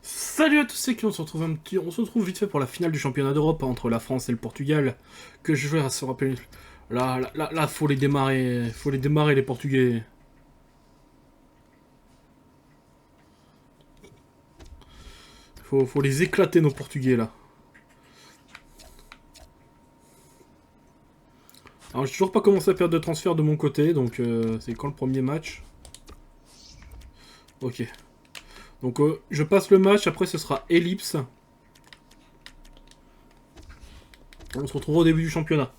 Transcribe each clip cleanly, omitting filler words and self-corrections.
Salut à tous, c'est qui on se retrouve on se retrouve vite fait pour la finale du championnat d'Europe entre la France et le Portugal. Que je vais se rappeler. Là, faut les démarrer les Portugais. Faut les éclater nos Portugais là. Alors j'ai toujours pas commencé la période de transfert de mon côté, donc c'est quand le premier match? Ok. Donc je passe le match, après ce sera ellipse. On se retrouvera au début du championnat.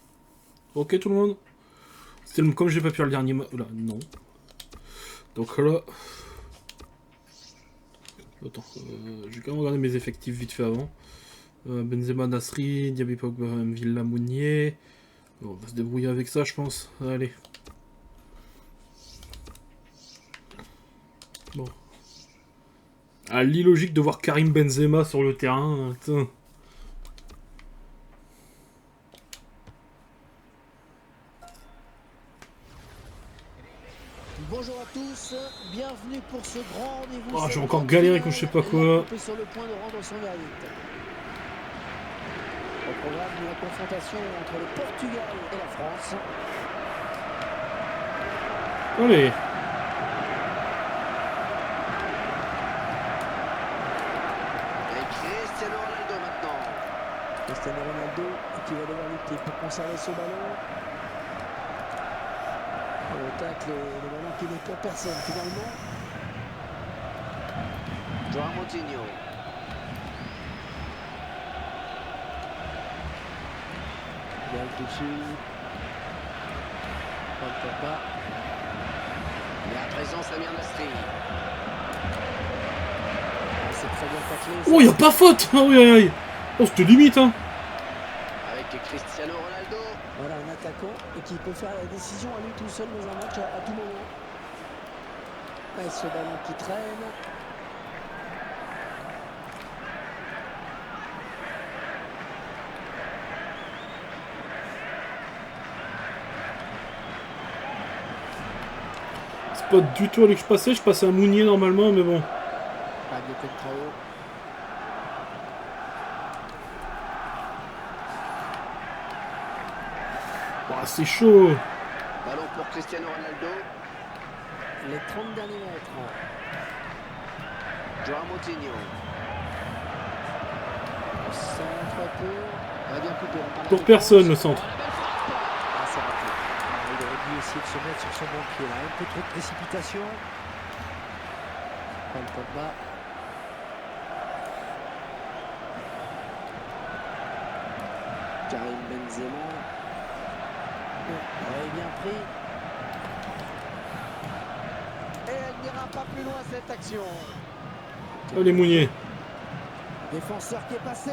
Ok tout le monde? Comme j'ai pas pu faire le dernier match. Non. Donc là. Attends, je vais quand même regarder mes effectifs vite fait avant. Benzema, Nasri, Diaby, Pogba, Villa, Mounier. Bon, on va se débrouiller avec ça, je pense. Allez. Bon. Ah, l'illogique de voir Karim Benzema sur le terrain. Putain. Bonjour à tous, bienvenue pour ce grand rendez-vous. Oh, j'ai encore galéré quand je sais pas quoi. Sur le point de rendre son verdict. Au programme de la confrontation entre le Portugal et la France. Allez. Et Cristiano Ronaldo maintenant. Cristiano Ronaldo qui va devoir lutter pour conserver ce ballon. Le tacle, le ballon qui n'est pour personne finalement. João Moutinho. Bien dessus. Paul Pogba. Et à présent Samir Nasri. C'est très bien taclé. Oh, y'a pas faute. Oh, oui, oui, oui. Oh, c'était limite, hein. Avec Cristiano Ronaldo. Voilà un attaquant et qui peut faire la décision à lui tout seul dans un match à tout moment. Et ce ballon qui traîne. C'est pas du tout allé que je passais à Mounier normalement, mais bon. Pas de Contrao. Oh, c'est chaud. Ballon pour Cristiano Ronaldo. Les 30 derniers mètres. João Moutinho. Centre pour. Bien coupé. Pour personne le centre. Ah, c'est raté. Il aurait dû essayer de se mettre sur son bon pied là. Un peu trop de précipitation. Paul Pogba. Karim Benzema. Elle est bien pris. Et elle n'ira pas plus loin cette action. Allez, Mounier. Défenseur qui est passé.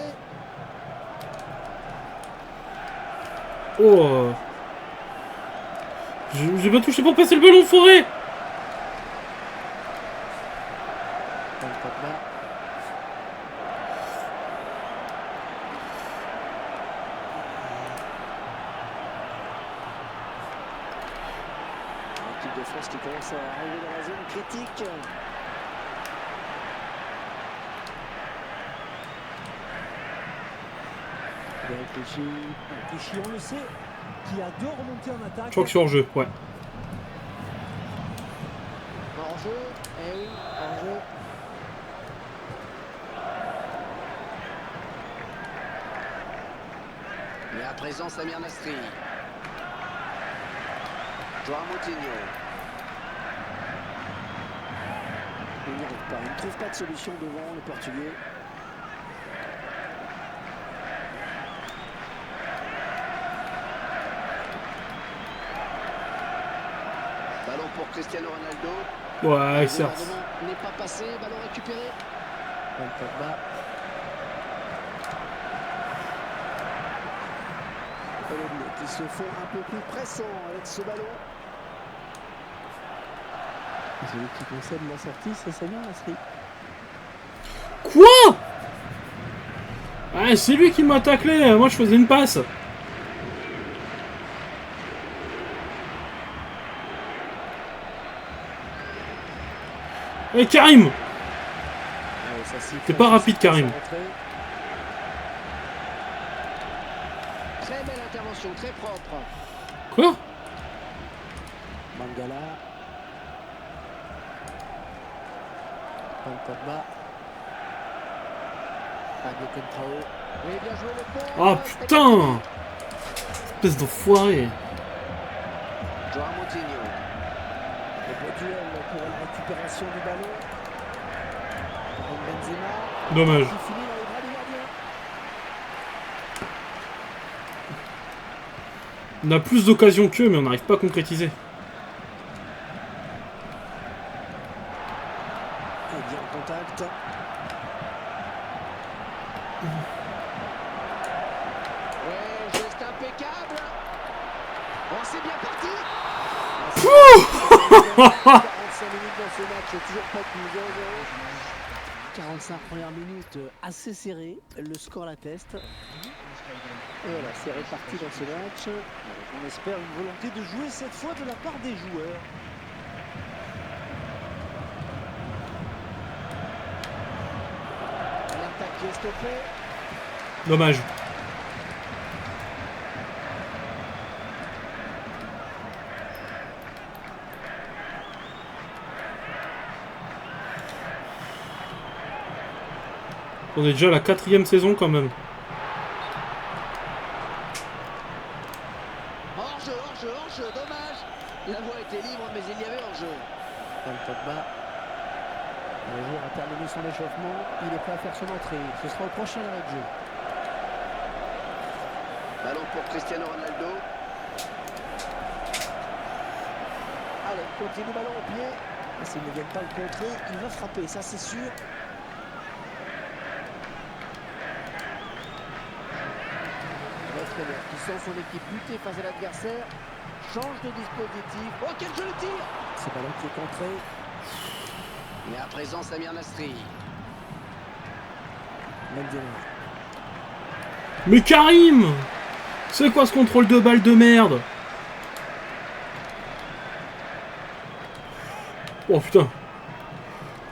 Oh. J'ai pas touché pour passer le ballon, forêt. Paul Pogba. L'équipe de France qui commence à arriver dans la zone critique. Clichy, on le sait, qui adore remonter en attaque. Je crois que c'est hors jeu, ouais. Hors-jeu. Eh oui, hors-jeu. Et à présent, Samir Nasri. João Moutinho. Il n'y arrive pas. Il ne trouve pas de solution devant le Portugais. Ballon pour Cristiano Ronaldo. Ouais, certes. N'est pas passé. Ballon récupéré. Paul Pogba. Qui se font un peu plus pressants avec ce ballon. Celui qui concède la sortie, c'est Samir Nasri. Quoi? Ah, c'est lui qui m'a taclé. Moi, je faisais une passe. Et Karim. T'es pas rapide, Karim. Très belle intervention, très propre. Quoi? Mangala. Pogba. Fabio Contrao. Oui, bien joué le pont. Ah putain! Espèce d'enfoiré. Joao Moutinho. Le beau duel pour la récupération du ballon. Benzema. Dommage. Qui finit dans les bras du gardien. On a plus d'occasions qu'eux, mais on n'arrive pas à concrétiser. Et bien en contact. Ouais, geste impeccable. Oh, c'est bien parti. 45 minutes dans ce match, toujours pas de 0-0. 45 premières minutes assez serrées, le score l'atteste. Et voilà, c'est réparti dans ce match. On espère une volonté de jouer cette fois de la part des joueurs. L'attaque qui est stoppée. Dommage. On est déjà à la 4e saison quand même. Hors-jeu, dommage. La voie était libre, mais il y avait hors-jeu. Pogba. Le joueur a terminé son échauffement. Il est prêt à faire son entrée. Ce sera au prochain arrêt de jeu. Ballon pour Cristiano Ronaldo. Allez, continue ballon au pied. S'ils ne viennent pas le contrer, il va frapper, ça c'est sûr. L'entraîneur qui sent son équipe lutter face à l'adversaire change de dispositif. Oh, quel jeu le tir! Ce ballon qui est contré. Et à présent, Samir Nasri. Benzema. Mais Karim! C'est quoi ce contrôle de balle de merde? Oh putain.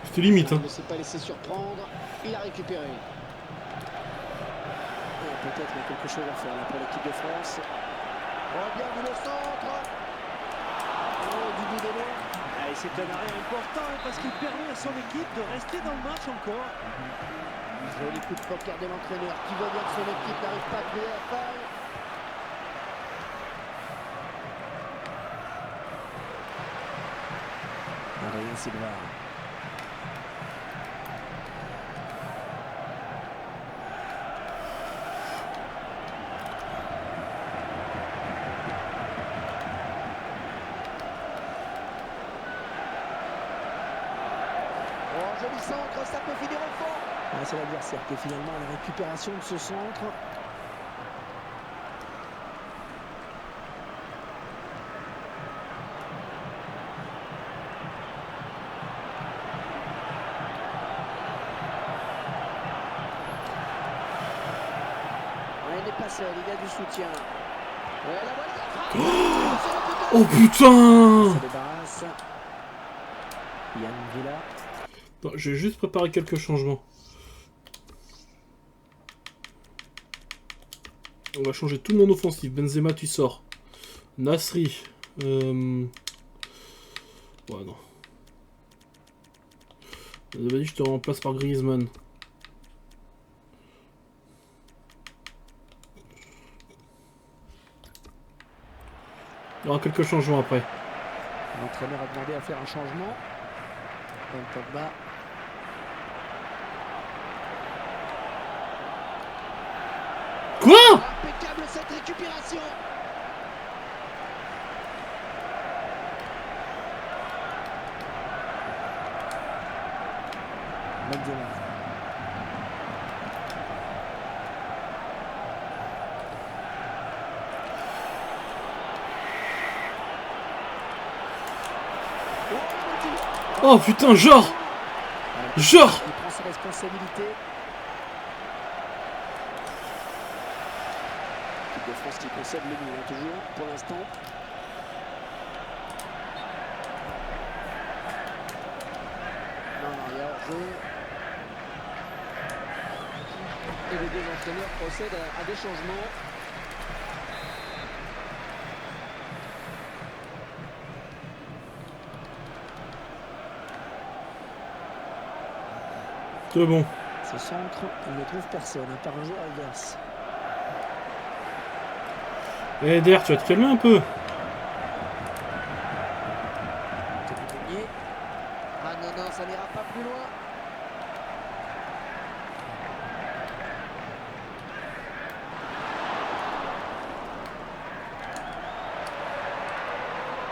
C'était limite, hein. Il ne s'est pas laissé surprendre. Il a récupéré. Et peut-être quelque chose à faire là pour l'équipe de France. Oh, bien vu le centre. Oh, du bout de l'eau. Et c'est un arrêt important parce qu'il permet à son équipe de rester dans le match encore. Joli coup de poker de l'entraîneur qui voit bien que son équipe n'arrive pas à créer la faille. Rien Silva. Oh, joli centre, ça peut finir au fond. Ah, c'est l'adversaire qui est finalement à la récupération de ce centre. Il n'est pas seul, il a du soutien. Ouais, la voilà, la frappe. Oh putain! Ça débarrasse. Yann Villa. Non, j'ai juste préparé quelques changements. On va changer tout le monde offensif. Benzema, tu sors. Nasri. Ouais, non. Vas-y, je te remplace par Griezmann. Il y aura quelques changements après. L'entraîneur a demandé à faire un changement. Pogba. Quoi? Impeccable cette récupération. Benzema. Oh putain, genre! Genre! Il prend ses responsabilités. L'équipe de France qui possède le mieux, toujours, pour l'instant. Non, il y a hors-jeu. Et les deux entraîneurs procèdent à des changements. C'est bon. Ce centre, il ne trouve personne, par un joueur adverse. Eh, Der, tu vas te calmer un peu. Ah non, non, ça n'ira pas plus loin.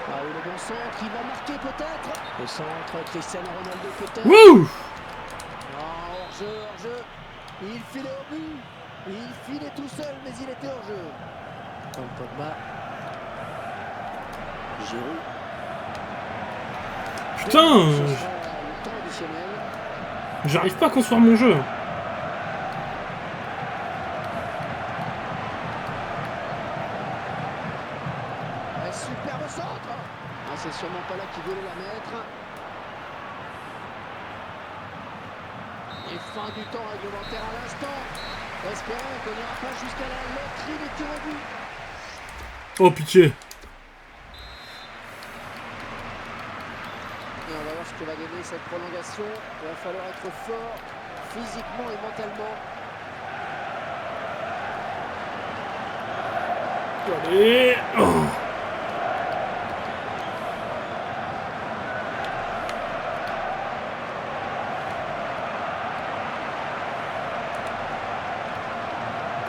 Ah oui, le bon centre, il va marquer peut-être. Le centre, Cristiano Ronaldo peut-être. Wouh! Non, hors-jeu, hors-jeu. Il filait au but. Il filait tout seul, mais il était hors-jeu. Paul Pogba. Giroud. Putain! Ce sera le temps additionnel. J'arrive pas à construire mon jeu. Un superbe centre. Ah, c'est sûrement pas là qu'il voulait la mettre. Et fin du temps réglementaire à l'instant. Espérons qu'on n'ira pas jusqu'à la loterie des tirs au but. Oh, pitié. Et on va voir ce que va donner cette prolongation. Il va falloir être fort physiquement et mentalement. Allez. Oh.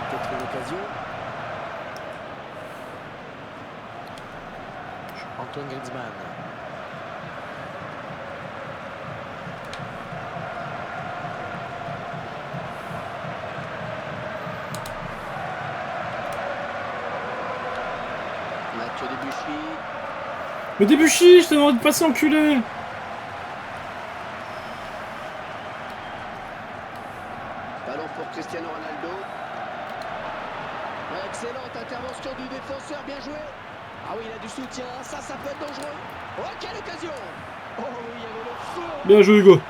Peut-être une occasion. Antoine Griezmann. Mathieu Debuchy. Mais Debuchy, je te demande de passer enculé. Ballon pour Cristiano Ronaldo. Excellente intervention du défenseur, bien joué. Ah oui, il a du soutien, ça peut être dangereux. Oh, quelle occasion! Oh oui, il y avait le feu. Bien joué, Hugo.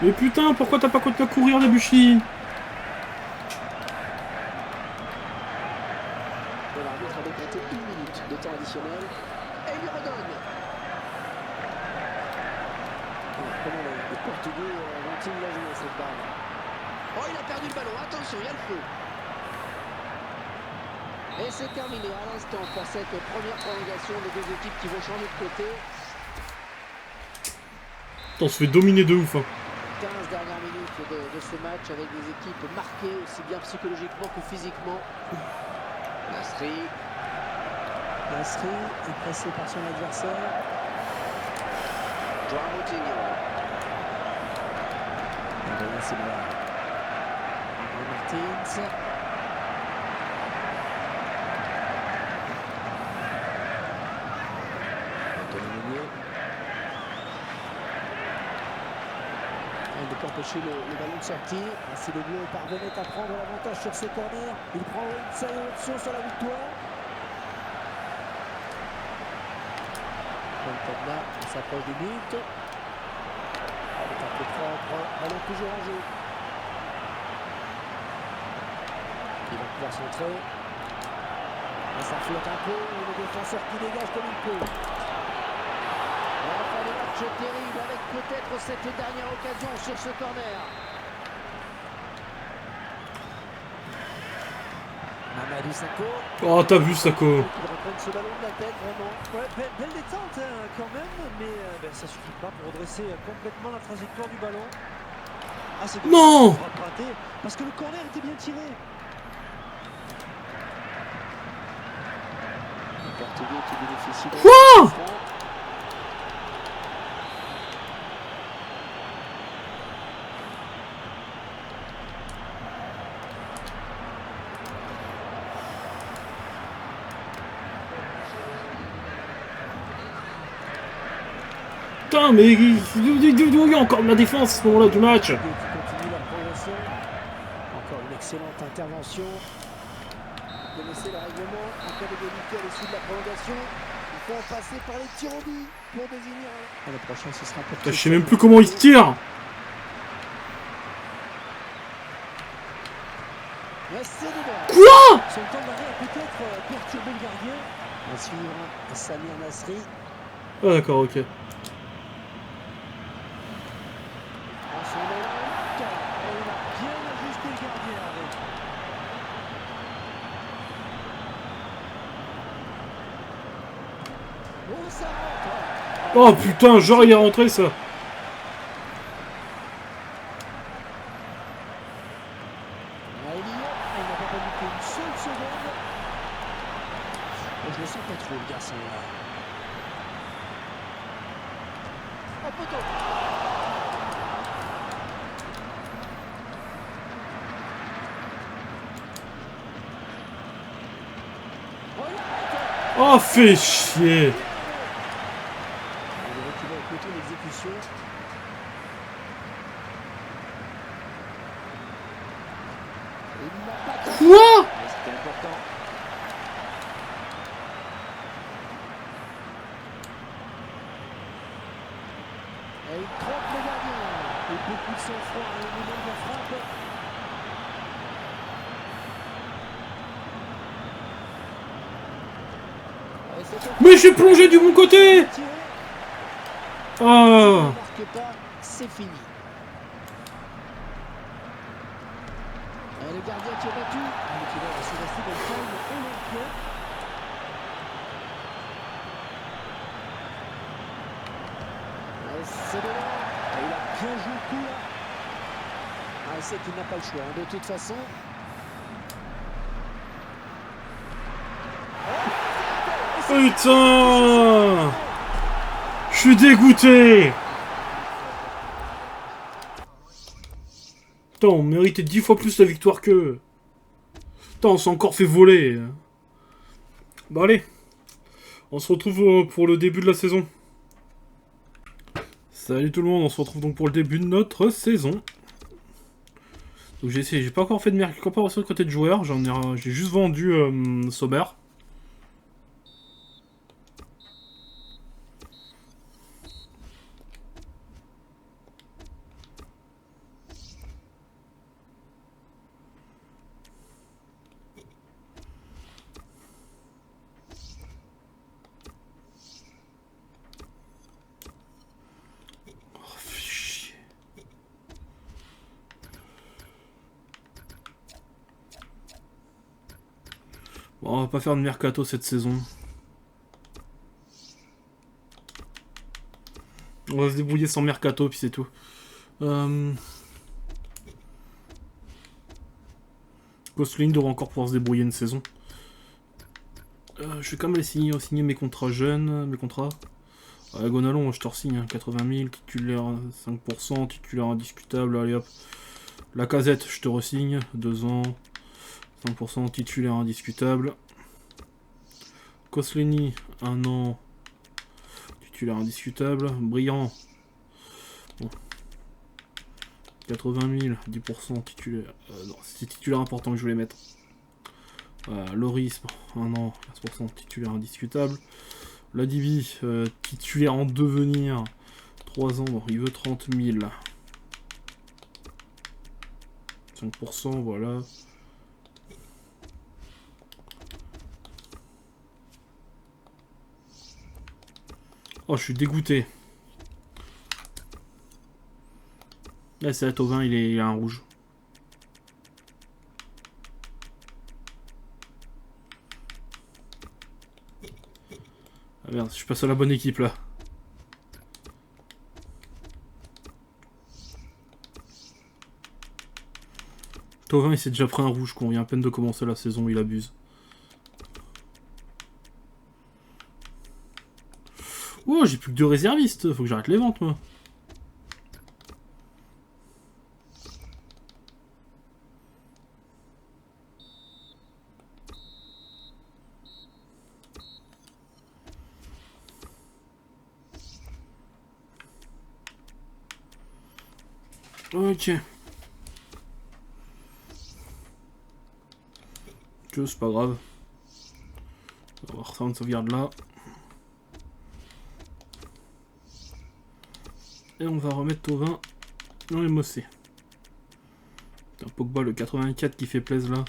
Mais putain, pourquoi t'as pas continué à courir, Debuchy? L'arbitre a décompté 1 minute de temps additionnel. Et il lui redonne. Comment les Portugais vont-ils la jouer cette balle? Oh, il a perdu le ballon. Attention, il y a le feu. Et c'est terminé à l'instant pour cette première prolongation des deux équipes qui vont changer de côté. On se fait dominer de ouf, hein. 15 dernières minutes de ce match avec des équipes marquées aussi bien psychologiquement que physiquement. Nasri. Nasri est pressé par son adversaire. Joao Moutinho. André Silva. André Martins. Anthony Meunier. Il ne peut empêcher le ballon de sortir. Si le bleu parvenait à prendre l'avantage sur ce corner, il prend une sérieuse option sur la victoire. Paul Pogba s'approche du but. C'est un peu propre, ballon toujours en jeu. Il va pouvoir centrer. Et ça flotte un peu, et le défenseur qui dégage comme il peut. La fin de match terrible avec peut-être cette dernière occasion sur ce corner. Mamadou Sakho. Oh, t'as vu, Sakho? Il reprend ce ballon de la tête, vraiment. Ouais, belle détente hein, quand même, mais ça suffit pas pour redresser complètement la trajectoire du ballon. Ah, c'est Non! raté parce que le corner était bien tiré. Le Portugais qui bénéficie de... Quoi? Putain, mais il y a encore de la défense à ce moment-là du match. Qui continue leur progression. Encore une excellente intervention. Vous connaissez le règlement, en cas d'égalité à l'issue de la prolongation, il faut en passer par les tirs au but pour désigner un. Le prochain, ce sera pour Je sais même plus comment il se tire. Quoi? Son temps d'arrêt a peut-être perturbé le gardien. À suivre, Samir Nasri. Ah d'accord, ok. En son élan, Et il a bien ajusté le gardien. oh, ça rentre. Oh putain, genre il est rentré ça. Il n'a pas fallu qu'une seule seconde. Je le sens pas trop, le garçon là. Oh, poteau. Oh, fais chier. Il est reculé à côté de l'exécution. Il n'a pas compris. Quoi? Mais c'était important. Et il trompe le gardien. Et beaucoup de sang-froid au moment de la frappe. Et c'est Mais j'ai plongé du bon côté. tiré. Ah. Ne marque pas, c'est fini. Et le gardien qui est battu. Mais qui va se rester dans le calme olympien. Et c'est de là. Et il a bien joué le coup là. Ah, il sait qu'il n'a pas le choix, hein, de toute façon. Putain. Je suis dégoûté. Putain, on méritait 10 fois plus la victoire qu'eux. Putain, on s'est encore fait voler. Bon allez. On se retrouve pour le début de la saison. Salut tout le monde, on se retrouve donc pour le début de notre saison. Donc j'ai pas encore fait de comparaison de côté de joueurs, j'ai juste vendu Sauber. Bon, on va pas faire de mercato cette saison. On va se débrouiller sans mercato, puis c'est tout. Gosling devrait encore pouvoir se débrouiller une saison. Je vais quand même aller signer mes contrats jeunes, mes contrats. Gonalon, je te re-signe, hein, 80 000, titulaire 5%, titulaire indiscutable, allez hop. La casette, je te re-signe, 2 ans, 5% titulaire indiscutable. Koscielny, 1 an, titulaire indiscutable. Brillant, bon. 80 000, 10% titulaire. Non, c'est titulaire important que je voulais mettre. Loris, 1 an, 15% titulaire indiscutable. La Divi, titulaire en devenir, 3 ans, bon, il veut 30 000. 5%, voilà. Oh, je suis dégoûté. Là, c'est la Tovin, il a un rouge. Ah merde, je passe à la bonne équipe là. Tovin, il s'est déjà pris un rouge, qu'on vient à peine de commencer la saison, il abuse. Oh, j'ai plus que 2 réservistes, faut que j'arrête les ventes, moi. Ok. Que c'est pas grave. On va voir ça, une sauvegarde là. Et on va remettre Thauvin dans les Mossé. C'est un Pogba le 84 qui fait plaisir là.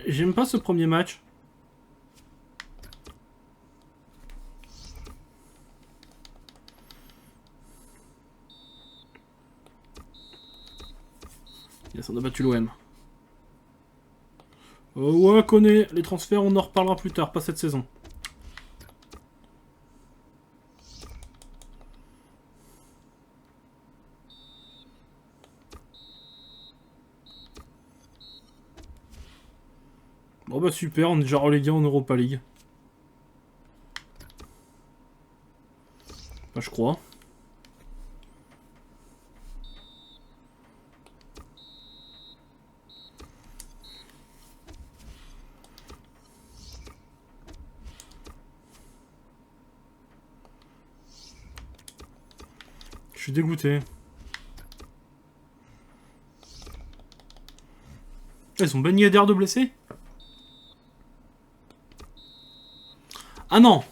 J'aime pas ce premier match. Yes, on a battu l'OM. Ouais, connaît les transferts, on en reparlera plus tard, pas cette saison. Bon bah super, on est déjà relégué en Europa League. Bah je crois. Je suis dégoûté. Ils ont baigné d'air de blessés. Ah non!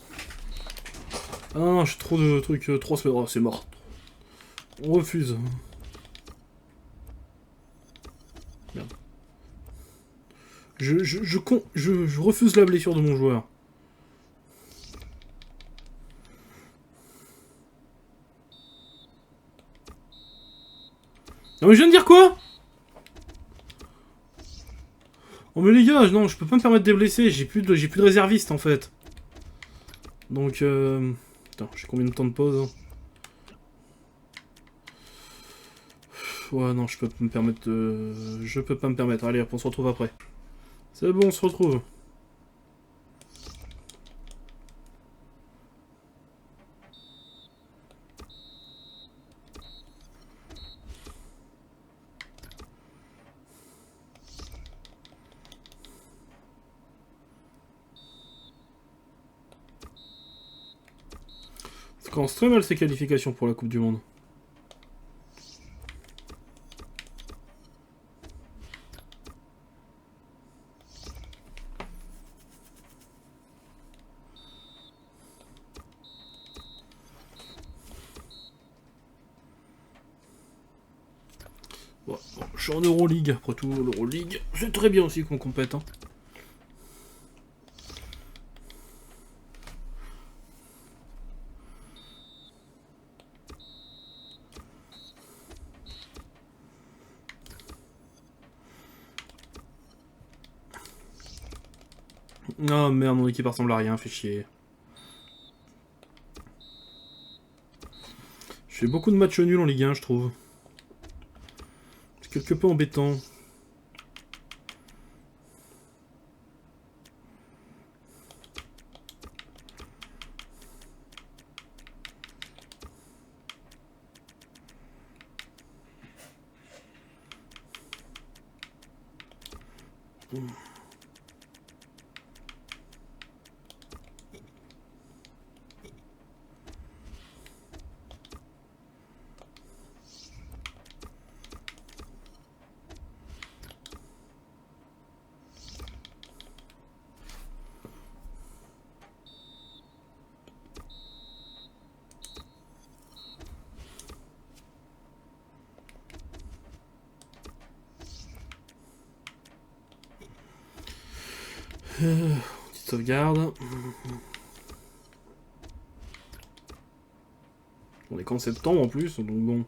Ah non, j'ai trop de trucs, 3 semaines, oh, c'est mort. On refuse. Merde. Je refuse la blessure de mon joueur. Non mais je viens de dire quoi? Oh mais les gars, non, je peux pas me permettre de blesser, j'ai plus de réservistes en fait. Donc Putain, j'ai combien de temps de pause hein? Ouais non, je peux pas me permettre de... Je peux pas me permettre, allez hop, on se retrouve après. C'est bon, on se retrouve. Ça commence très mal ces qualifications pour la Coupe du Monde. Bon, je suis en Euroleague, après tout, l'Euroleague, c'est très bien aussi qu'on compète. Hein. Oh merde, mon équipe ressemble à rien, fait chier. Je fais beaucoup de matchs nuls en Ligue 1, je trouve. C'est quelque peu embêtant. Petite sauvegarde. On est qu'en septembre en plus, donc bon.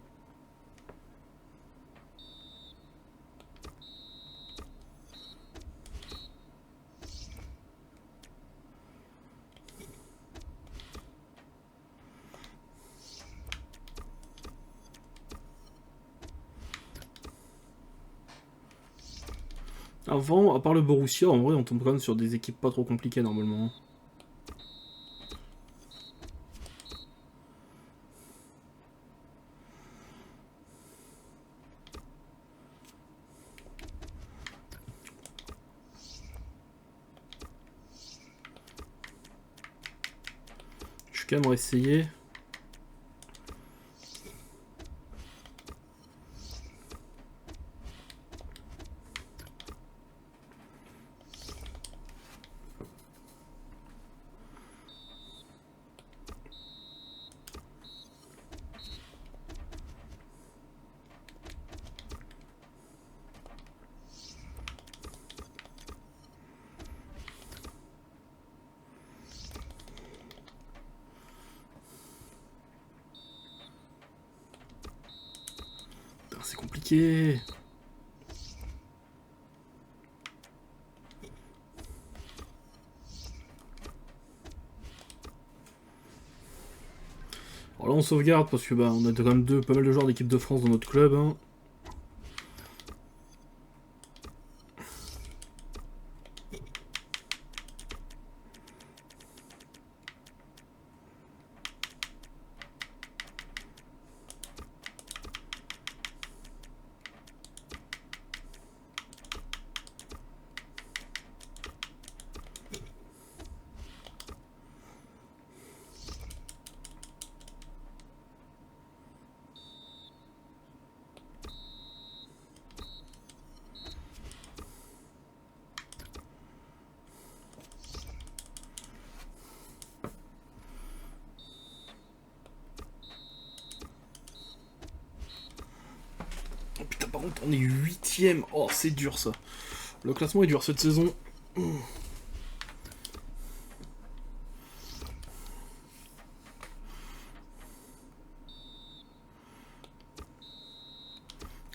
Avant, à part le Borussia, en vrai, on tombe quand même sur des équipes pas trop compliquées normalement. quand même essayer. C'est compliqué. Alors là on sauvegarde parce que bah on a quand même pas mal de joueurs d'équipe de France dans notre club. Hein. Oh putain, par contre, on est 8ème. Oh, c'est dur ça. Le classement est dur cette saison.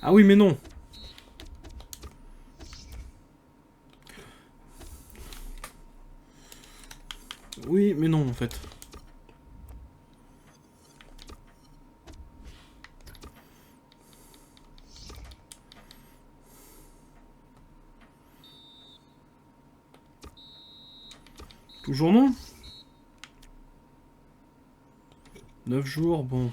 Ah oui, mais non. Oui, mais non, en fait. Toujours non. 9 jours, bon.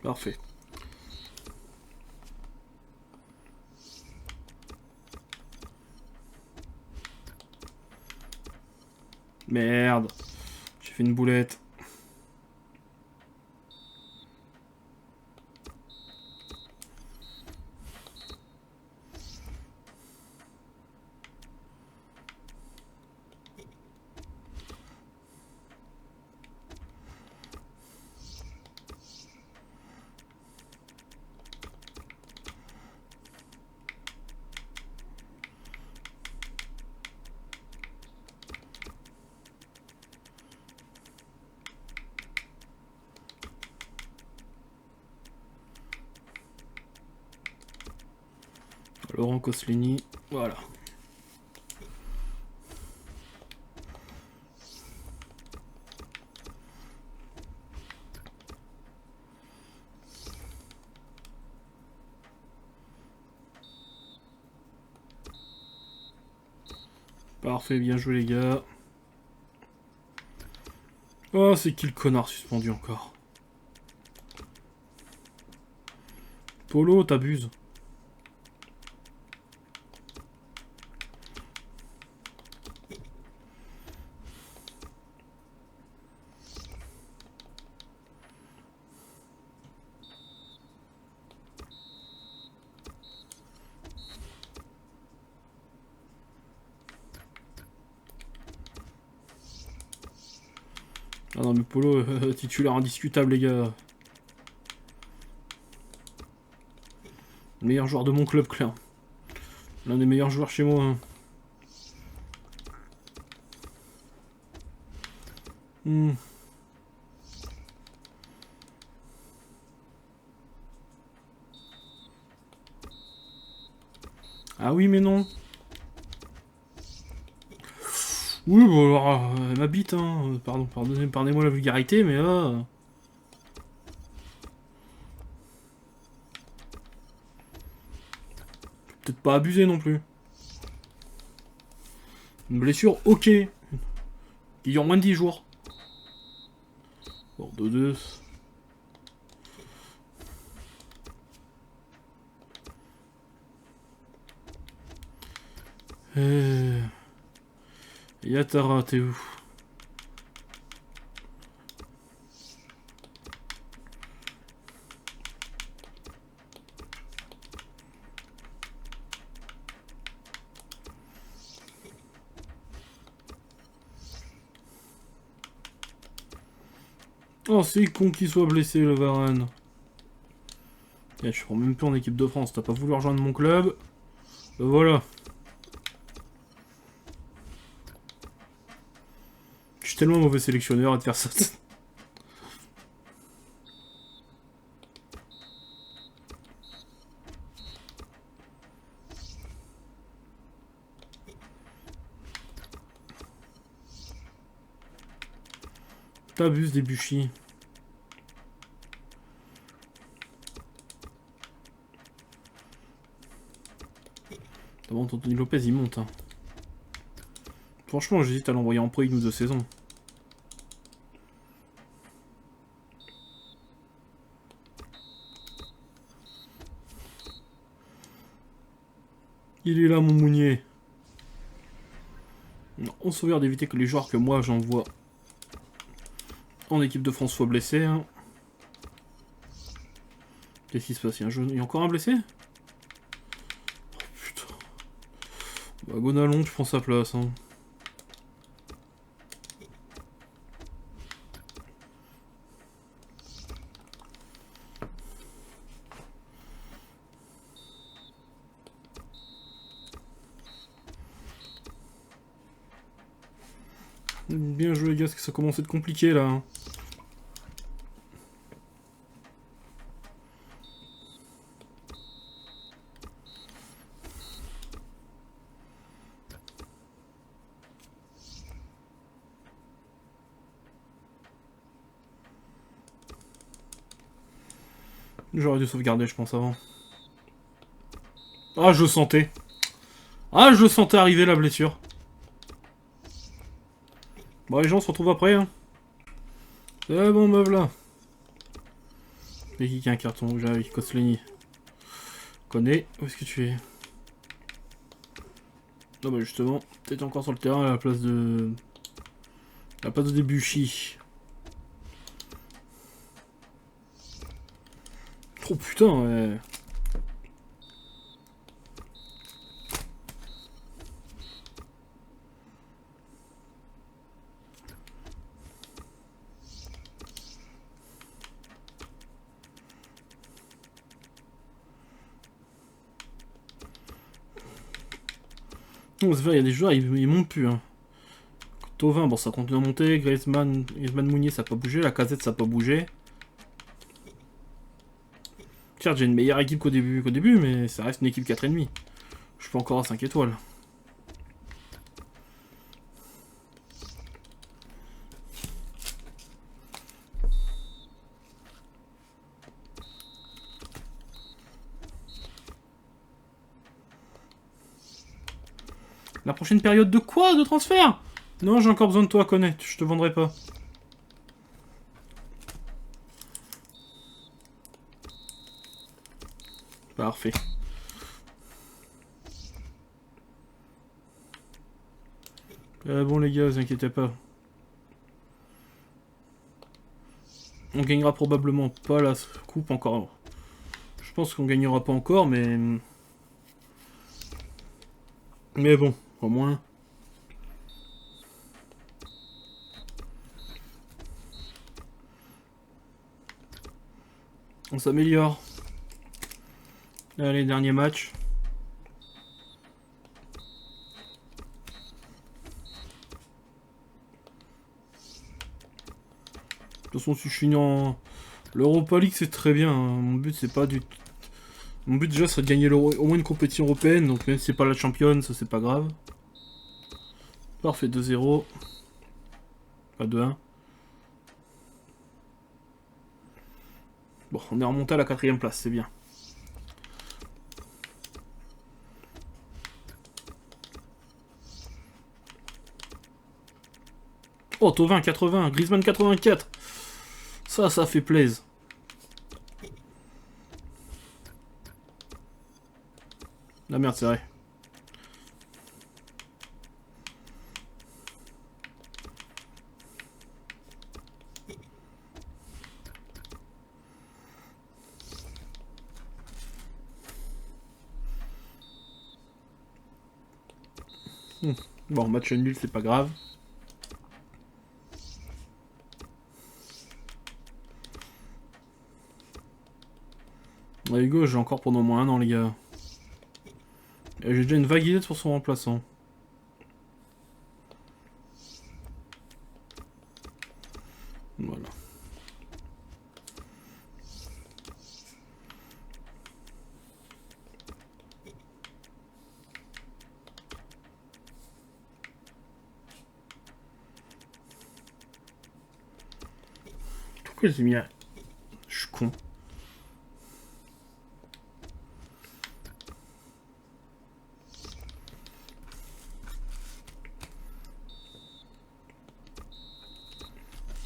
Parfait. Merde. J'ai fait une boulette. Laurent Koscielny, voilà. Parfait, bien joué les gars. Oh, c'est qui le connard suspendu encore? Polo, t'abuses. Ah non mais Polo, titulaire indiscutable les gars. Le meilleur joueur de mon club, clair. L'un des meilleurs joueurs chez moi. Hein. Ah oui mais non. Oui, bon alors, ma bite, hein. Pardon, pardonnez-moi la vulgarité, mais là... Peut-être pas abuser non plus. Une blessure, ok. Il dure moins de 10 jours. Bon, 2-2. Yatara, t'es où? Oh, c'est con qu'il soit blessé, le Varane. Je suis même plus en équipe de France. T'as pas voulu rejoindre mon club. Voilà. Je suis tellement mauvais sélectionneur à te faire ça. T'abuses des Buchy. Bon, Anthony Lopez il monte. Hein. Franchement, j'hésite à l'envoyer en pro une ou 2 saisons. Il est là, mon Mounier. On sauvegarde d'éviter que les joueurs que moi j'envoie en équipe de France soient blessés. Hein. Qu'est-ce qui se passe? Il y a encore un blessé? Oh putain. Bah, Gonalon, tu prends sa place. Hein. Bien joué les gars, parce que ça commence à être compliqué là. Hein. J'aurais dû sauvegarder, je pense, avant. Ah, je sentais. Ah, je sentais arriver la blessure. Bon, les gens se retrouvent après. Hein. C'est bon, meuf là. Mais qui a un carton rouge avec Kosleni? Connais, où est-ce que tu es? Non, bah justement, t'es encore sur le terrain à la place de. À la place de Debuchy. Oh putain, ouais. Non, c'est vrai, il y a des joueurs, ils montent plus. Hein. Tovin, bon, ça continue à monter. Griezmann Mounier, ça n'a pas bougé. La Casette, ça n'a pas bougé. Certes, j'ai une meilleure équipe qu'au début, mais ça reste une équipe 4,5. Je suis pas encore à 5 étoiles. La prochaine période de quoi? De transfert? Non, j'ai encore besoin de toi, connais. Je te vendrai pas. Parfait. Bon les gars, vous inquiétez pas. On gagnera probablement pas la coupe encore. Je pense qu'on gagnera pas encore, mais... Mais bon, au moins... On s'améliore. Allez, dernier match. De toute façon, si je finis en... L'Europa League, c'est très bien. Hein. Mon but, c'est pas du... Mon but, déjà, serait de gagner au moins une compétition européenne. Donc, même si c'est pas la championne, ça, c'est pas grave. Parfait, 2-0. Pas 2-1. Bon, on est remonté à la 4ème place, c'est bien. Oh, Tovin 80, Griezmann 84. Ça fait plaisir. La merde, c'est vrai. Bon, match nul, c'est pas grave. Hugo, j'ai encore pendant au moins 1 an, les gars. Et j'ai déjà une vague idée pour son remplaçant. Voilà. Pourquoi j'ai mis un... Je suis con.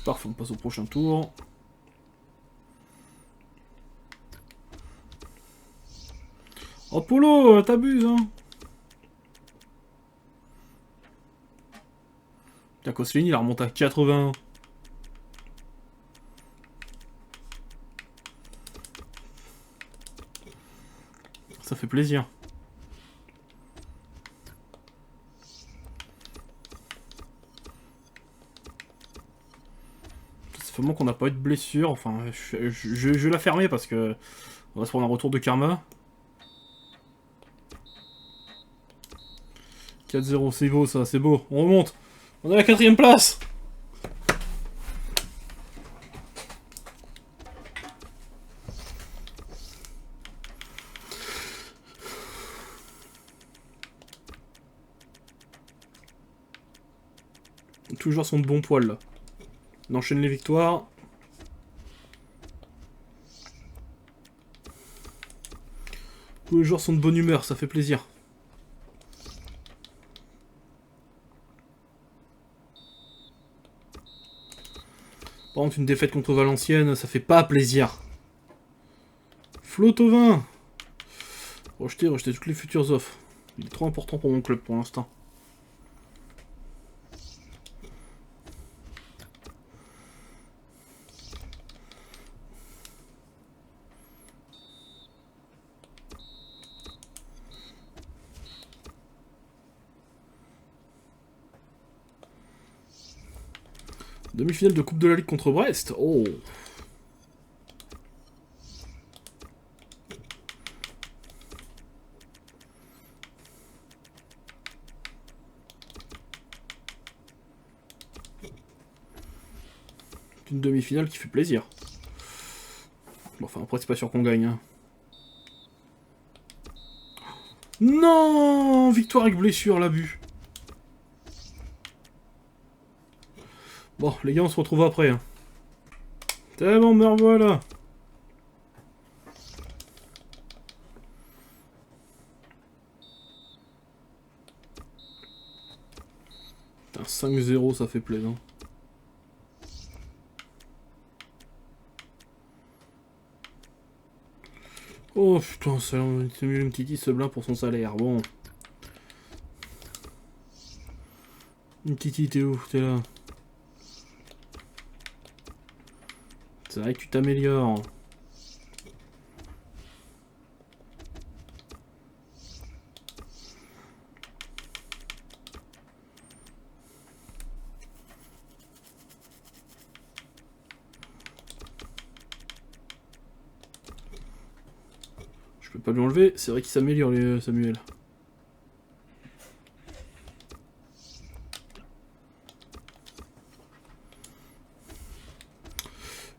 Parfait, on passe au prochain tour. Oh Polo, t'abuses hein. Tiens, Koscielny, il remonte à 80. Ça fait plaisir. C'est vraiment qu'on n'a pas eu de blessure. Enfin, je vais la fermer parce que on va se prendre un retour de karma. 4-0, c'est beau ça, c'est beau. On remonte. On est à la 4ème place. Toujours son bon poil là. On enchaîne les victoires. Tous les joueurs sont de bonne humeur, ça fait plaisir. Par contre, une défaite contre Valenciennes, ça fait pas plaisir. Flotovin. Rejeter toutes les futures offres. Il est trop important pour mon club pour l'instant. Demi-finale de Coupe de la Ligue contre Brest. Oh. Une demi-finale qui fait plaisir. Bon, enfin, après, c'est pas sûr qu'on gagne. Hein. Non, victoire avec blessure, l'abus. Bon, les gars, on se retrouve après. Hein. C'est bon, me revoilà. Putain, 5-0, ça fait plaisir. Oh putain, ça c'est mieux une petite Seblin pour son salaire. Bon. Une petite t'es où? T'es là. C'est vrai que tu t'améliores. Je peux pas lui enlever, c'est vrai qu'il s'améliore Samuel.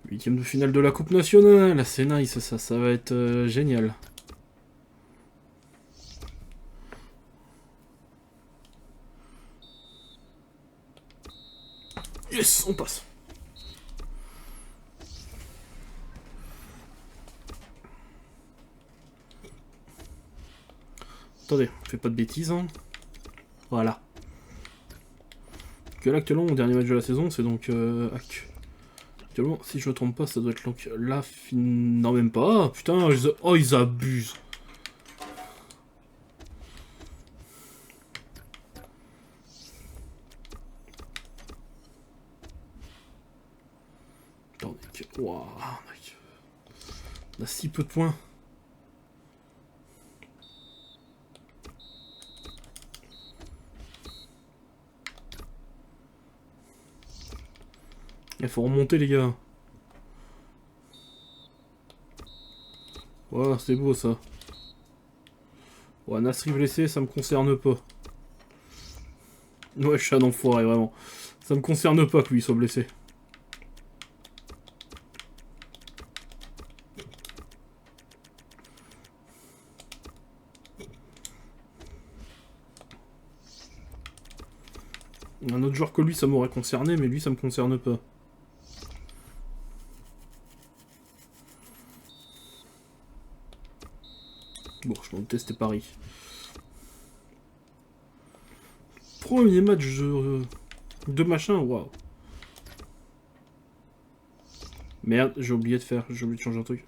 Huitième de finale de la Coupe nationale, c'est nice ça va être génial. Yes, on passe. Attendez, on fait pas de bêtises. Hein. Voilà. Que là, actuellement, mon dernier match de la saison, c'est donc... Actuellement, si je me trompe pas, ça doit être donc la fin... Non, même pas. Putain, oh, ils abusent. Attendez, waouh, mec. On a si peu de points. Il faut remonter les gars. Voilà, c'est beau ça. Ouais, Nasri blessé, ça me concerne pas. Ouais, je suis un enfoiré, vraiment. Ça me concerne pas que lui soit blessé. Un autre joueur que lui, ça m'aurait concerné, mais lui, ça me concerne pas. Bon, je m'en doutais, c'était Paris. Premier match de machin, waouh. Merde, j'ai oublié de changer un truc.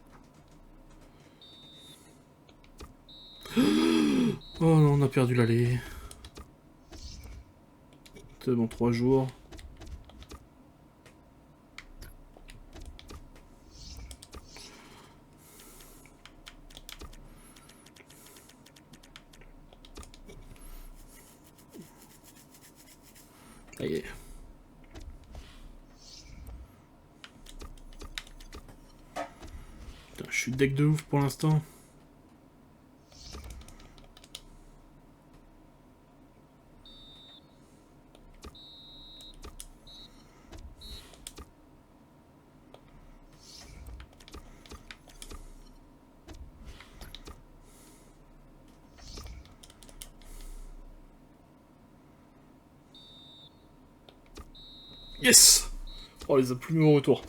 Oh non, on a perdu l'aller. C'est bon, 3 jours. Ça y est. Putain, je suis deck de ouf pour l'instant. Yes! Oh, les a plus mis au retour.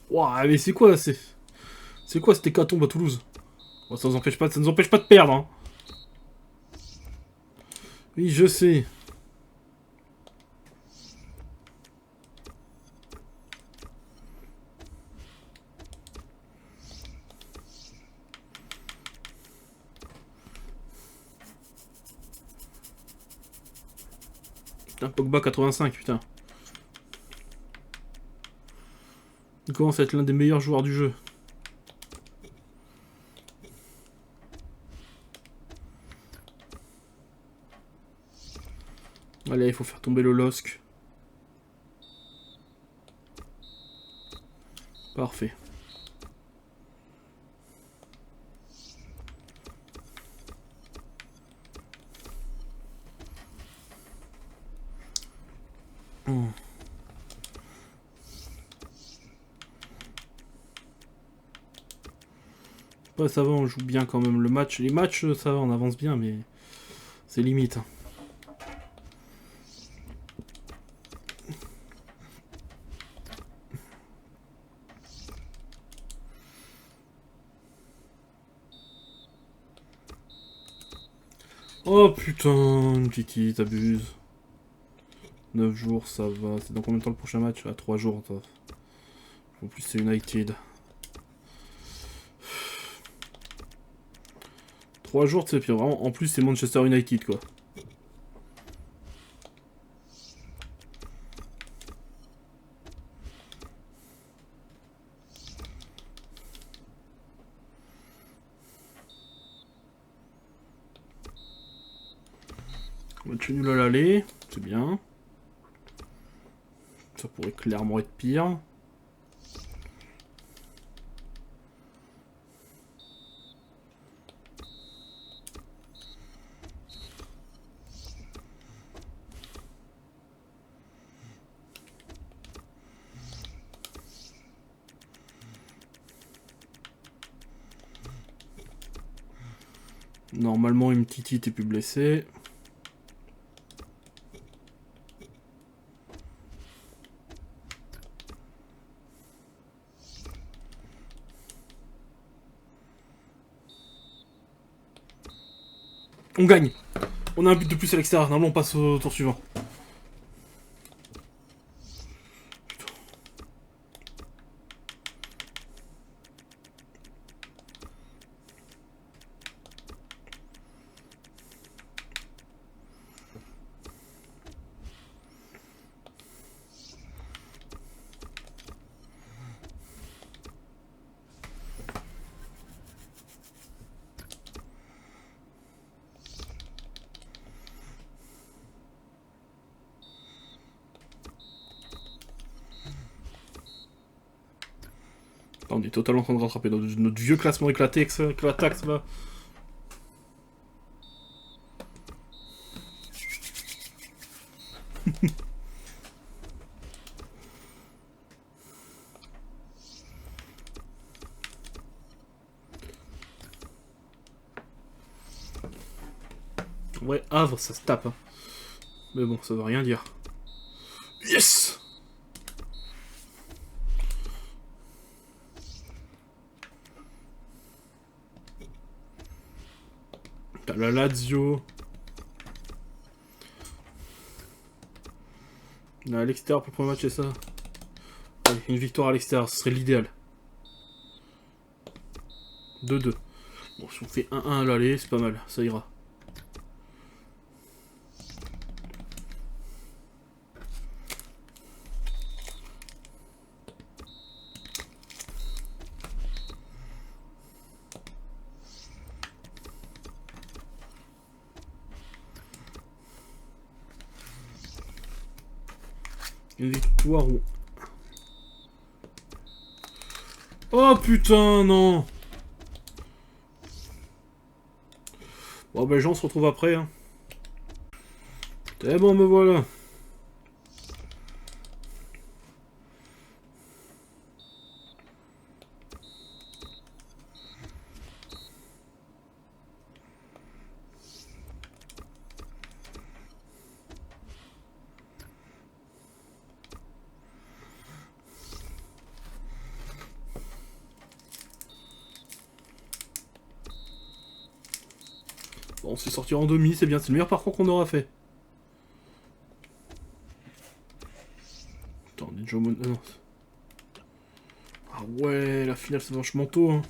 Ouah, mais c'est quoi, c'est quoi cette hécatombe à Toulouse? Bon, ça nous empêche pas, ça nous empêche pas de perdre, hein. Oui, je sais. Putain, Pogba 85, putain. Il commence à être l'un des meilleurs joueurs du jeu. Allez, il faut faire tomber le LOSC. Parfait. Ouais, ça va, on joue bien quand même le match. Les matchs, ça va, on avance bien, mais c'est limite. Oh putain, Titi, t'abuses. 9 jours, ça va. C'est dans combien de temps le prochain match? À 3 jours, toi. En plus, c'est United. 3 jours, tu sais, puis vraiment, en plus, c'est Manchester United, quoi. Match nul à l'aller, c'est bien. Ça pourrait clairement être pire. Normalement, une petite est plus blessée. On gagne. On a un but de plus à l'extérieur. Normalement, on passe au tour suivant. On est totalement en train de rattraper notre vieux classement éclaté, éclataxe là. Ouais, Havre, ça se tape. Hein. Mais bon, ça veut rien dire. Yes! T'as la Lazio. À l'extérieur pour le premier match, c'est ça. Allez, une victoire à l'extérieur, ce serait l'idéal. 2-2. Bon, si on fait 1-1 à l'aller, c'est pas mal, ça ira. Une victoire ou... Oh putain, non! Bon ben les gens se retrouvent après. Hein. C'est bon, me voilà. Bon, on s'est sorti en demi, c'est bien, c'est le meilleur parcours qu'on aura fait. Attends, on est déjà au non. Ah ouais, la finale c'est vachement tôt. Hein.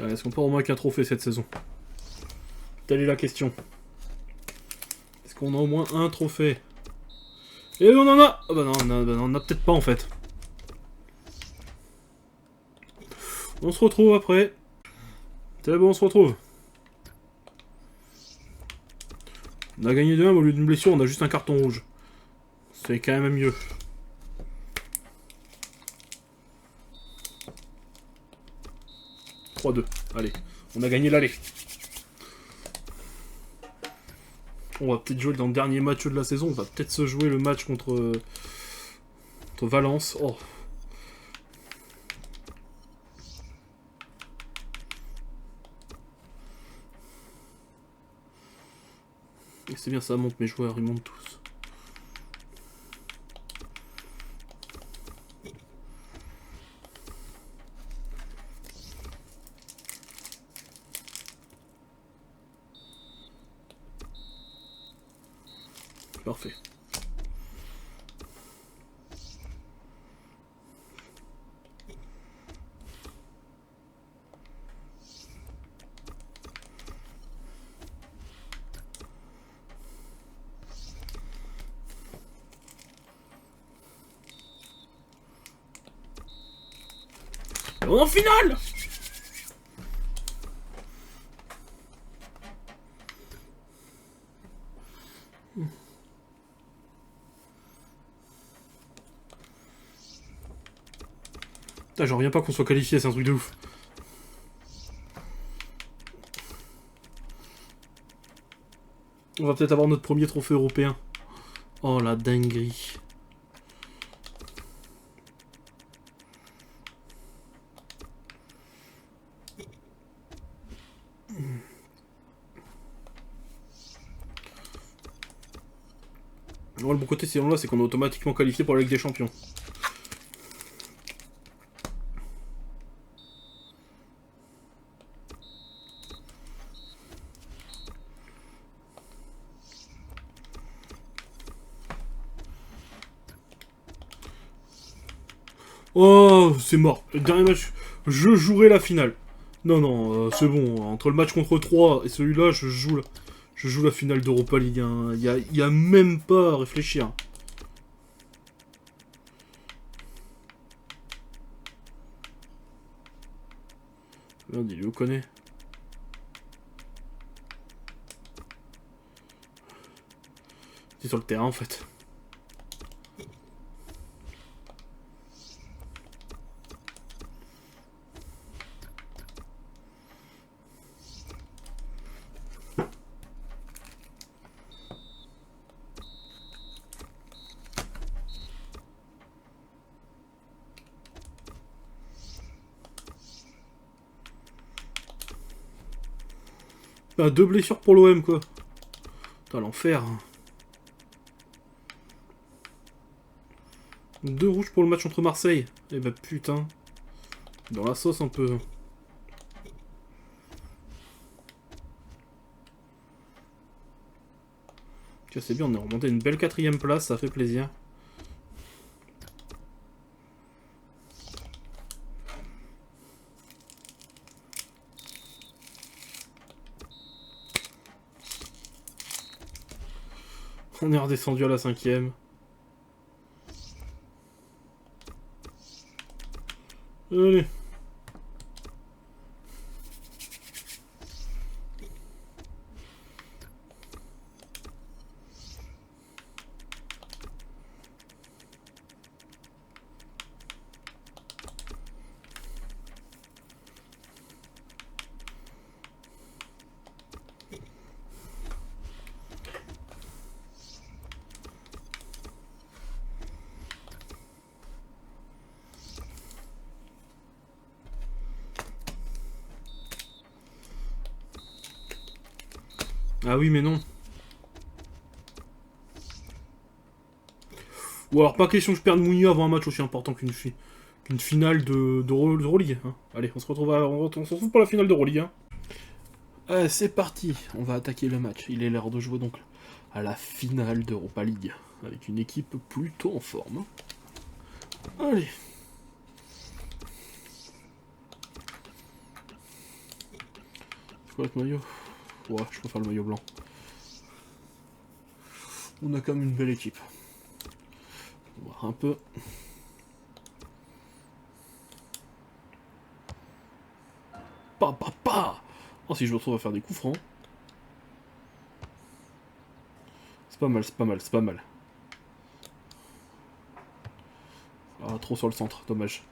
Est-ce qu'on peut au moins qu'un trophée cette saison? Telle est la question. Est-ce qu'on a au moins un trophée? Et on en a! Ah bah non, on en a peut-être pas en fait. On se retrouve après. C'est bon, on se retrouve. On a gagné 2-1, mais au lieu d'une blessure, on a juste un carton rouge. C'est quand même mieux. « 3-2. Allez, on a gagné l'aller. On va peut-être jouer dans le dernier match de la saison. On va peut-être se jouer le match contre Valence. Oh. Et c'est bien, ça monte, mes joueurs, ils montent tous. Parfait. On est en finale! Putain, j'en reviens pas qu'on soit qualifié, c'est un truc de ouf. On va peut-être avoir notre premier trophée européen. Oh la dinguerie. Bon, le bon côté, c'est là, c'est qu'on est automatiquement qualifié pour la Ligue des Champions. Oh, c'est mort. Le dernier match, je jouerai la finale. Non, non, c'est bon. Entre le match contre 3 et celui-là, je joue la finale d'Europa League. Hein. Y a même pas à réfléchir. Merde, il est où connaît? C'est sur le terrain en fait. Bah, 2 blessures pour l'OM, quoi. Putain, l'enfer. 2 rouges pour le match entre Marseille. Eh bah, putain. Dans la sauce, un peu. Tiens, c'est bien, on est remonté à une belle 4ème place, ça fait plaisir. On est redescendu à la 5ème. Allez. Ah oui, mais non. Ou alors, pas question que je perde Mourinho avant un match aussi important qu'une finale d'Euroleague. Hein. Allez, on se retrouve pour la finale d'Euroleague. Hein. Allez, c'est parti. On va attaquer le match. Il est l'heure de jouer donc à la finale d'Europa League. Avec une équipe plutôt en forme. Allez. C'est quoi votre maillot? Ouais, je préfère le maillot blanc. On a quand même une belle équipe. On va voir un peu. Pa. Oh, si je me retrouve à faire des coups francs. C'est pas mal, c'est pas mal, c'est pas mal. Ah, trop sur le centre, dommage.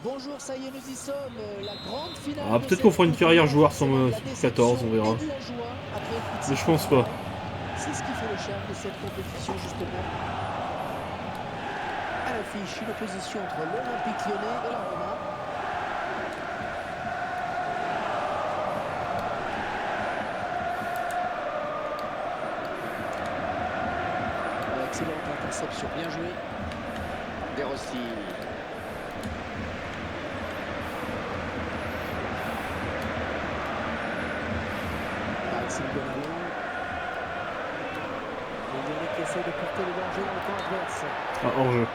Bonjour, ça y est, nous y sommes. La grande finale. Ah, peut-être qu'on fera une carrière joueur sans 14, on verra. Mais je pense pas. C'est ce qui fait le charme de cette compétition, justement. À l'affiche, une opposition entre l'Olympique Lyonnais et la Roma. Excellente interception, bien joué. De Rossi. Maxime Bonalon. Le Lyonnais qui essaie de porter le danger dans le camp adverse. Ah, hors-jeu.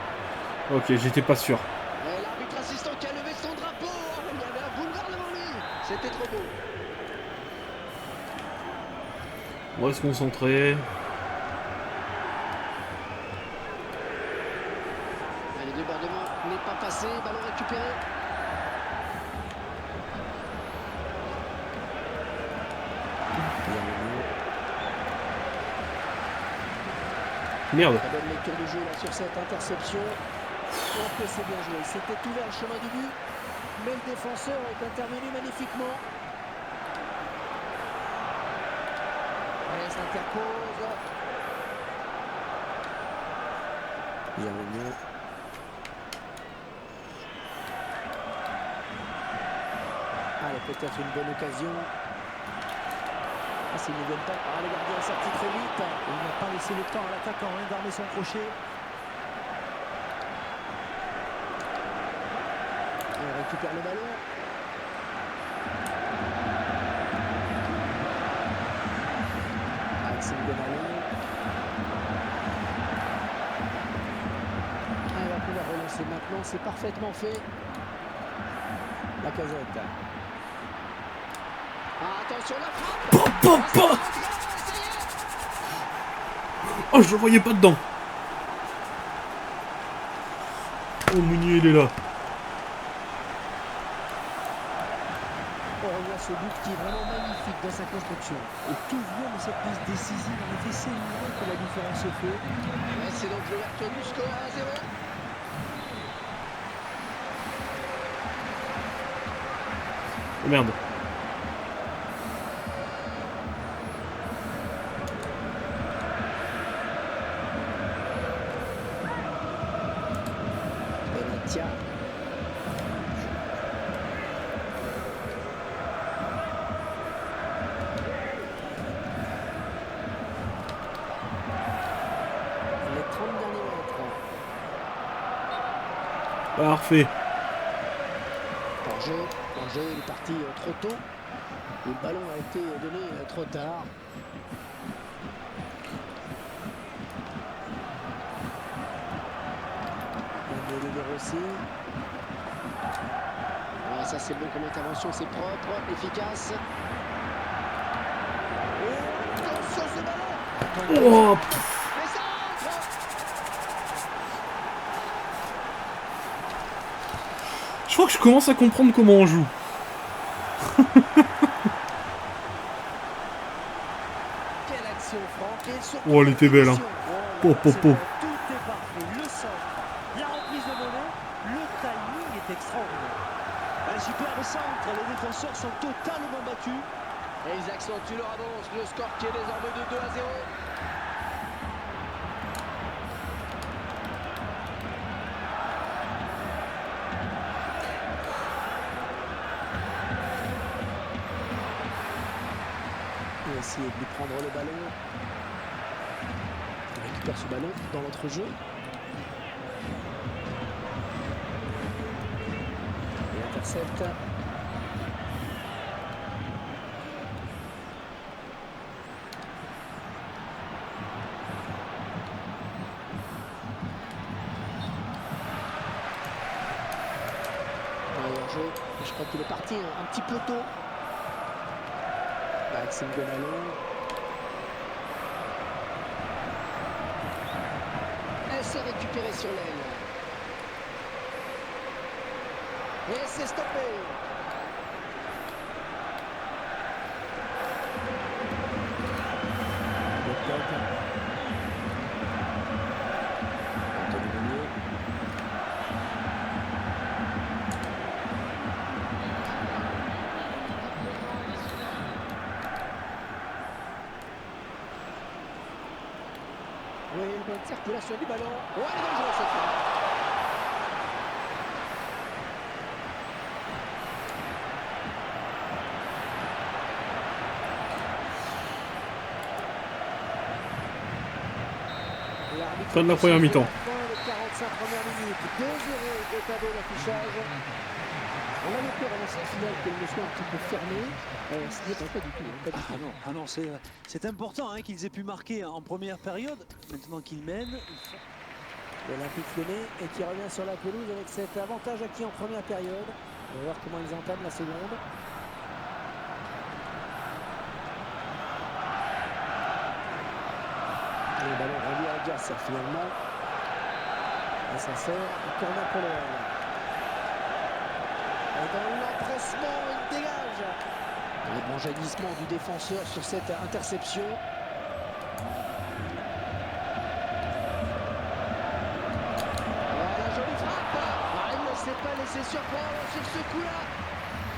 Ok, j'étais pas sûr. L'arbitre assistant qui a levé son drapeau. Il y avait un boulevard devant lui. C'était trop beau. On va se concentrer. Le débordement n'est pas passé. Ballon récupéré. Merde. La bonne lecture du jeu là, sur cette interception. Oh, que c'est bien joué. C'était ouvert le chemin du but. Mais le défenseur est intervenu magnifiquement. Allez, s'interpose. Bien le mieux. Allez, peut-être une bonne occasion. Ah, s'ils ne viennent pas. Ah, le gardien est sorti très vite. Il n'a pas laissé le temps à l'attaquant d'armer son crochet. On récupère le ballon. Maxime Bonalon. Il va pouvoir relancer maintenant, c'est parfaitement fait. La casette. Ah, attention la frappe. Oh, je le voyais pas dedans. Oh, Mounier, il est là. On revoit ce but qui est vraiment magnifique dans sa construction. Et tout vient de cette prise décisive. En effet, c'est là que la différence se fait. Ouais, c'est donc l'ouverture du score à 1-0. Oh, merde. Benatia. Parfait. Hors-jeu, il est parti trop tôt. Et le ballon a été donné trop tard. De Rossi. Ouais, ça c'est bon comme intervention, c'est propre, efficace. Et attention ce ballon. Oh, Mais ça entre. je crois que je commence à comprendre comment on joue. Quelle action, Franck. Et surtout, Oh, elle était belle, hein. Oh, Po, po, po. tout est parfait. Le centre, la reprise de volée, le timing est extraordinaire. Un superbe centre. Les défenseurs sont totalement battus. Et ils accentuent leur avance. Le score qui est désormais de 2-0. On va essayer de lui prendre le ballon. Il récupère ce ballon dans l'entrejeu. Et intercepte. Hors-jeu. Je crois qu'il est parti un petit peu tôt. Maxime Gonalon. Elle s'est récupérée sur l'aile. Et c'est stoppé. Anthony Meunier. Oui, une bonne circulation du ballon. Ouais, elle est dangereuse cette fois. Fin de la première mi-temps. Fin des 45 premières minutes. 2-0 au tableau d'affichage. On avait peur avant cette finale qu'elle ne soit un petit peu fermée. Ce n'est pas du tout. Pas du tout. Ah non, c'est important hein, qu'ils aient pu marquer en première période. Maintenant qu'ils mènent, L'Olympique Lyonnais et qui revient sur la pelouse avec cet avantage acquis en première période. On va voir comment ils entament la seconde. Et le ballon revient à Gasser finalement. Et ça sert un corner pour le Real. Et dans l'empressement, il dégage. Le bon jaillissement du défenseur sur cette interception. Voilà, jolie frappe. Ah, il ne s'est pas laissé surprendre sur ce coup-là.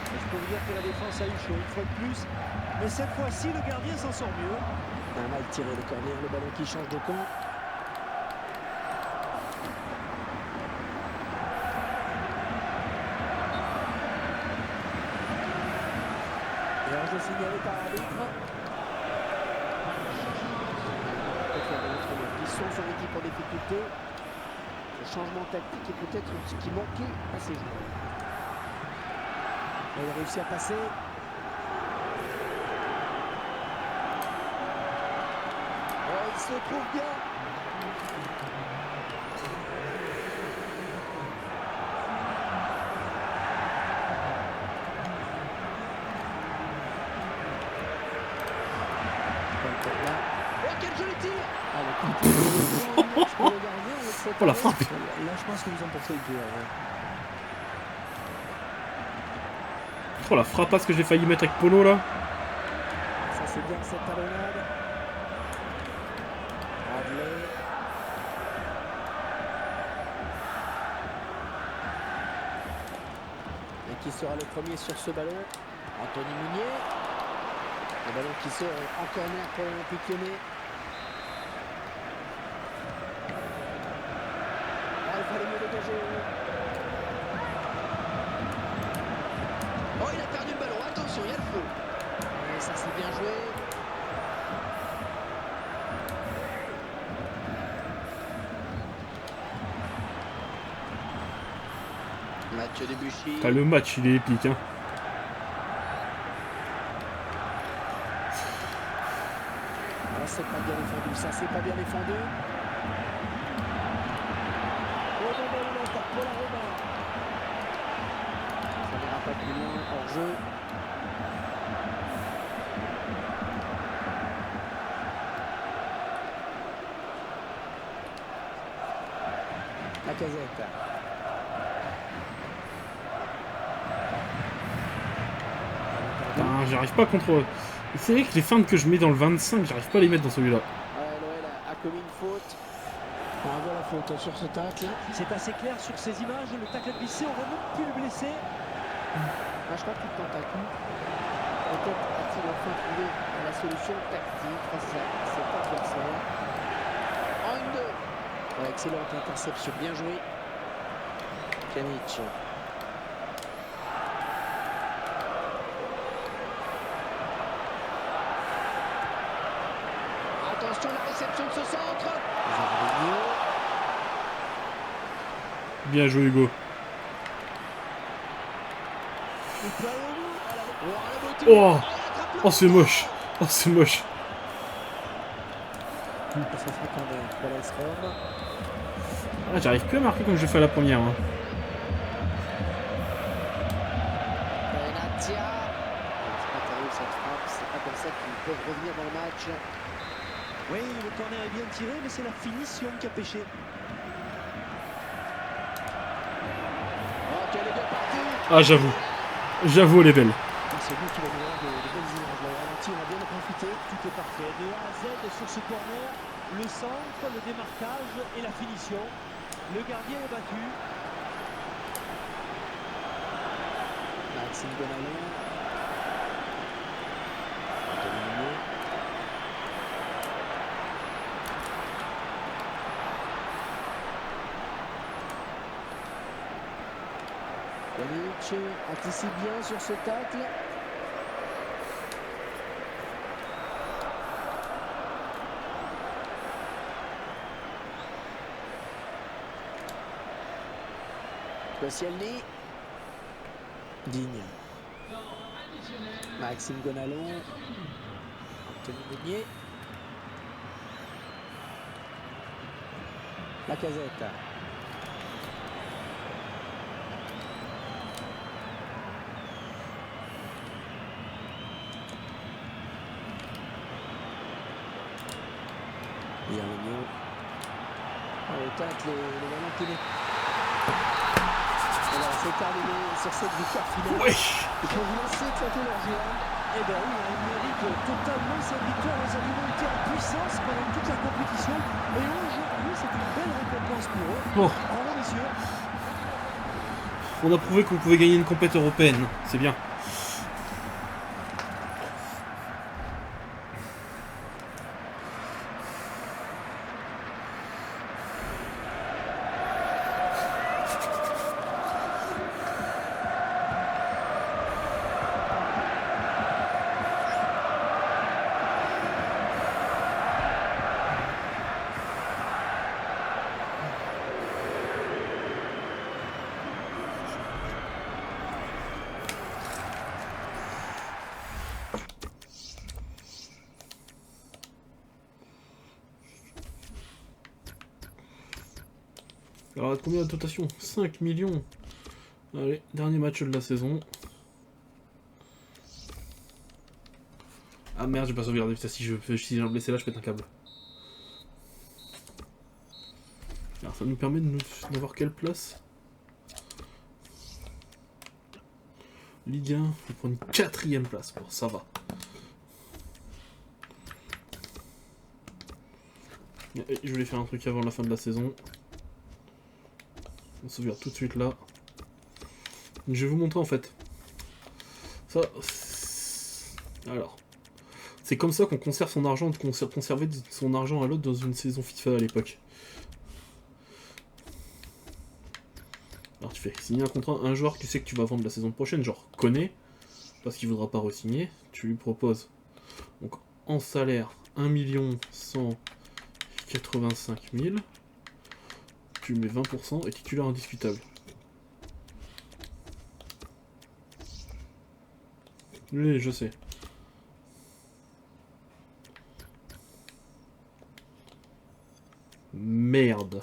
je peux vous dire que la défense a eu chaud une fois de plus. Mais cette fois-ci, le gardien s'en sort mieux. Un mal tiré le corner, le ballon qui change de camp. Et alors je signalé par l'arbitre. Ils sont son équipe en difficulté. Le changement tactique est peut-être ce qui manquait à ces joueurs. Il a réussi à passer. Oh, il se trouve bien. Oh, quel joli tir. Ah, Oh, la frappe. Là, je pense que vous en portez le cœur. Oh, la frappasse que j'ai failli mettre avec Polo là. Ça c'est bien cette talonnade. Bradley. Et qui sera le premier sur ce ballon? Anthony Meunier. Le ballon qui sort en corner pour l'Olympique Lyonnais. Ah, il fallait mieux dégager. Oh, il a perdu le ballon. Attention, il y a le feu. Et ça c'est bien joué. Mathieu Debuchy. Le match, il est épique. Hein. Ah, c'est pas bien défendu, ça c'est pas bien défendu. Oh non, non, non, par Paul Romain. Ça n'ira pas plus loin, hors jeu. La casette. J'arrive pas contre... C'est vrai que les feintes que je mets dans le 25, j'arrive pas à les mettre dans celui-là. L'OL a commis une faute. On voit la faute sur ce tacle. C'est assez clair sur ces images, le tacle glissé aurait même pu le blesser. Ah, je crois qu'il tente un coup. Peut-être a-t-il enfin trouvé la solution tactique face à cet adversaire. En 1-2. Ouais, excellente interception, bien joué. Pjanic. Attention, la réception de ce centre. Bien joué, Hugo. Il peut aller au bout. Oh, la beauté. Oh, il attrape oh c'est moche. Oh, c'est moche. Ça sera quand même pour l'AS Rome. Ah, j'arrive plus à marquer comme je l'ai fait à la première. Hein. Benatia. C'est pas terrible cette frappe. C'est pas comme ça qu'ils peuvent revenir dans le match. Oui, le corner est bien tiré, mais c'est la finition qui a pêché. Oh, quelle est bien partie. Ah, j'avoue. J'avoue, elle est belle. C'est lui qui va nous rendre de belles images. Le ralenti, on a bien profité. Tout est parfait. De A à Z sur ce corner, le centre, le démarquage et la finition. Le gardien est battu. Maxime Gonalon. Pjanic anticipe bien sur ce tacle. Koscielny. Digne. Maxime Gonalon. Anthony Meunier. Lacazette. Bienvenue. Au tacle, le ballon qui est. Voilà, c'est terminé sur cette victoire finale. Ouais. Ils vont vous lancer éclater leur joie. Eh bien oui, on mérite totalement cette victoire. Les animaux étaient en puissance pendant toute la compétition. Et aujourd'hui, c'est une belle récompense pour eux. Bon, Bravo, messieurs. on a prouvé qu'on pouvait gagner une compétition européenne. C'est bien. Alors, combien de dotation? 5 millions. Allez, dernier match de la saison. Ah merde, j'ai pas sauvegardé. Putain, si j'ai un blessé là, je pète un câble. Alors, ça nous permet d'avoir quelle place? Ligue 1, on prend une 4ème place. Bon, ça va. Et je voulais faire un truc avant la fin de la saison. On sauvegarde tout de suite là. Je vais vous montrer en fait. Ça. Alors. C'est comme ça qu'on conserve son argent, qu'on conservait son argent à l'autre dans une saison FIFA à l'époque. Alors tu fais signer un contrat, un joueur que tu sais que tu vas vendre la saison prochaine, genre connaît, parce qu'il ne voudra pas re-signer, tu lui proposes. Donc en salaire, 1 185 000. Tu mets 20% et titulaire indiscutable. Oui, je sais. Merde.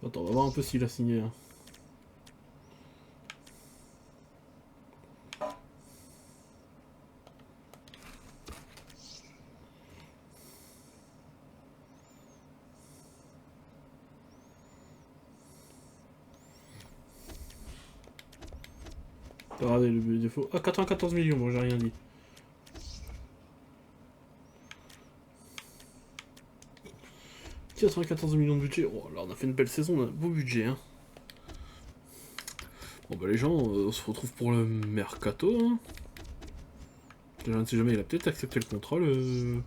Attends, on va voir un peu s'il a signé. Hein. Regardez le défaut. Ah, 94 millions, bon, j'ai rien dit. « 94 millions de budget. Oh, là, on a fait une belle saison, on a un beau budget. Hein. Bon, bah, les gens, on se retrouve pour le mercato. Hein. Je ne sais jamais, il a peut-être accepté le contrat. Oui,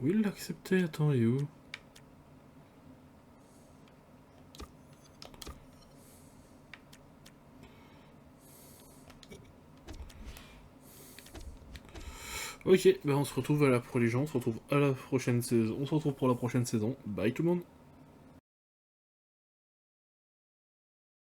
il l'a accepté. Attends, il est où? Ok, bah on se retrouve à la les gens, on se retrouve à la prochaine saison. On se retrouve pour la prochaine saison. Bye tout le monde.